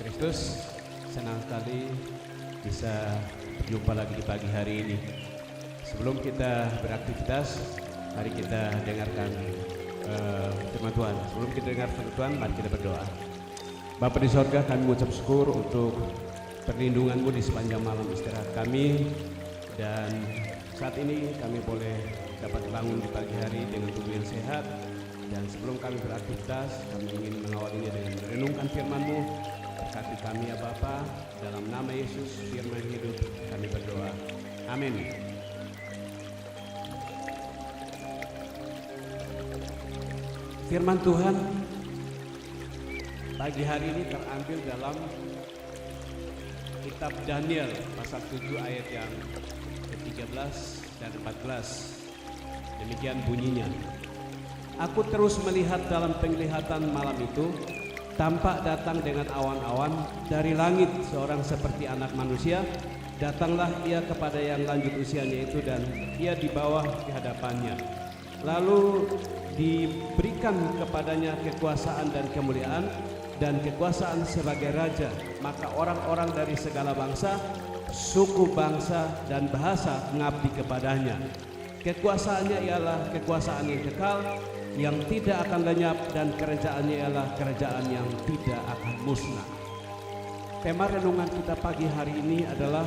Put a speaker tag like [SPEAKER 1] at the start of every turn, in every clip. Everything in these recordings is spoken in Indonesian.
[SPEAKER 1] Kristus, senang sekali bisa berjumpa lagi di pagi hari ini. Sebelum kita beraktivitas, mari kita dengarkan firman Tuhan. Sebelum kita dengar firman Tuhan, mari kita berdoa. Bapa di sorga, kami mengucap syukur untuk perlindungan-Mu di sepanjang malam istirahat kami, dan saat ini kami boleh dapat bangun di pagi hari dengan tubuh yang sehat. Dan sebelum kami beraktivitas, kami ingin mengawalinya dengan merenungkan firman-Mu. Berkati kami ya Bapa, dalam nama Yesus firman hidup kami berdoa. Amin. Firman Tuhan pagi hari ini terambil dalam kitab Daniel pasal 7 ayat yang ke-13 dan 14. Demikian bunyinya. Aku terus melihat dalam penglihatan malam itu, tampak datang dengan awan-awan dari langit seorang seperti anak manusia. Datanglah ia kepada yang lanjut usianya itu, dan ia di bawah di hadapannya. Lalu diberikan kepadanya kekuasaan dan kemuliaan dan kekuasaan sebagai raja. Maka orang-orang dari segala bangsa, suku, bangsa, dan bahasa mengabdi kepadanya. Kekuasaannya ialah kekuasaan yang kekal, yang tidak akan lenyap, dan kerajaannya ialah kerajaan yang tidak akan musnah. Tema renungan kita pagi hari ini adalah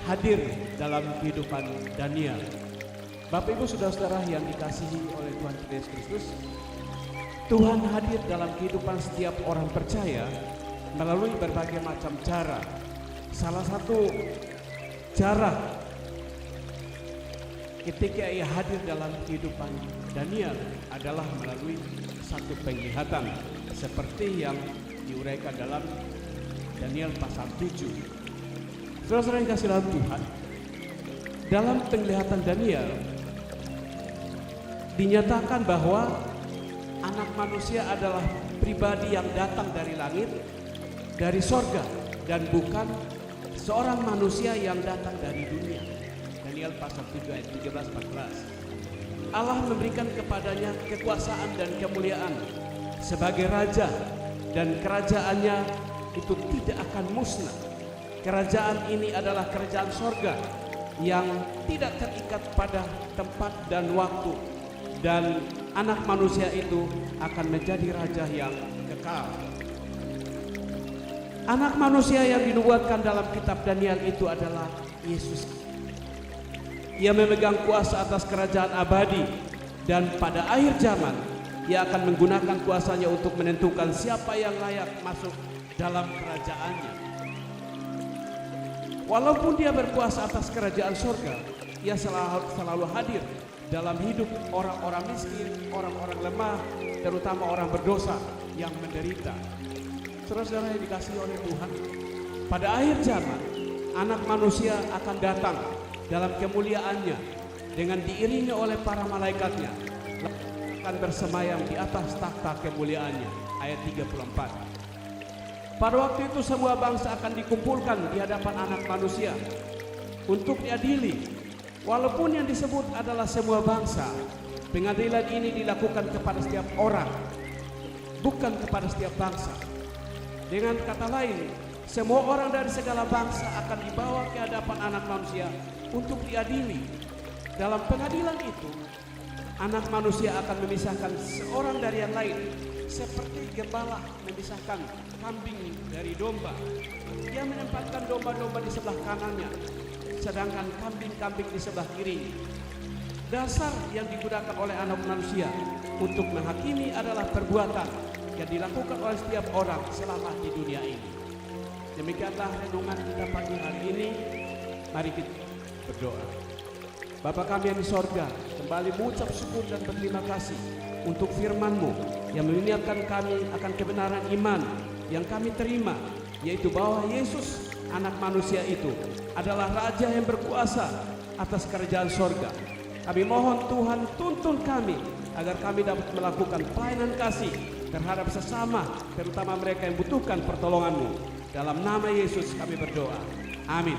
[SPEAKER 1] hadir dalam kehidupan Daniel. Bapak Ibu saudara-saudara yang dikasihi oleh Tuhan Yesus Kristus, Tuhan hadir dalam kehidupan setiap orang percaya melalui berbagai macam cara. Salah satu cara ketika ia hadir dalam kehidupan Daniel adalah melalui satu penglihatan, seperti yang diuraikan dalam Daniel pasal 7. Saudara-saudara yang kasih dalam Tuhan, dalam penglihatan Daniel dinyatakan bahwa anak manusia adalah pribadi yang datang dari langit, dari sorga, dan bukan seorang manusia yang datang dari dunia. Daniel pasal 7 ayat 13-14. Allah memberikan kepadanya kekuasaan dan kemuliaan sebagai raja, dan kerajaannya itu tidak akan musnah. Kerajaan ini adalah kerajaan sorga yang tidak terikat pada tempat dan waktu, dan anak manusia itu akan menjadi raja yang kekal. Anak manusia yang dinubuatkan dalam kitab Daniel itu adalah Yesus. Ia memegang kuasa atas kerajaan abadi, dan pada akhir zaman ia akan menggunakan kuasanya untuk menentukan siapa yang layak masuk dalam kerajaannya. Walaupun dia berkuasa atas kerajaan surga, ia selalu hadir dalam hidup orang-orang miskin, orang-orang lemah, terutama orang berdosa yang menderita. Saudara-saudara yang dikasihi oleh Tuhan, pada akhir zaman anak manusia akan datang dalam kemuliaannya dengan diiringi oleh para malaikatnya, akan bersemayam di atas takhta kemuliaannya. Ayat 34. Pada waktu itu semua bangsa akan dikumpulkan di hadapan anak manusia untuk diadili. Walaupun yang disebut adalah semua bangsa, pengadilan ini dilakukan kepada setiap orang, bukan kepada setiap bangsa. Dengan kata lain, semua orang dari segala bangsa akan dibawa ke hadapan anak manusia untuk diadili. Dalam pengadilan itu, anak manusia akan memisahkan seorang dari yang lain, seperti gembala memisahkan kambing dari domba. Dia menempatkan domba-domba di sebelah kanannya, sedangkan kambing-kambing di sebelah kiri. Dasar yang digunakan oleh anak manusia untuk menghakimi adalah perbuatan yang dilakukan oleh setiap orang selama di dunia ini. Demikianlah renungan kita pagi hari ini. Mari kita berdoa. Bapa kami yang di sorga, kembali mengucap syukur dan berterima kasih untuk firman-Mu yang mengingatkan kami akan kebenaran iman yang kami terima, yaitu bahwa Yesus anak manusia itu adalah raja yang berkuasa atas kerajaan sorga. Kami mohon Tuhan tuntun kami agar kami dapat melakukan pelayanan kasih terhadap sesama, terutama mereka yang membutuhkan pertolongan-Mu. Dalam nama Yesus kami berdoa. Amin.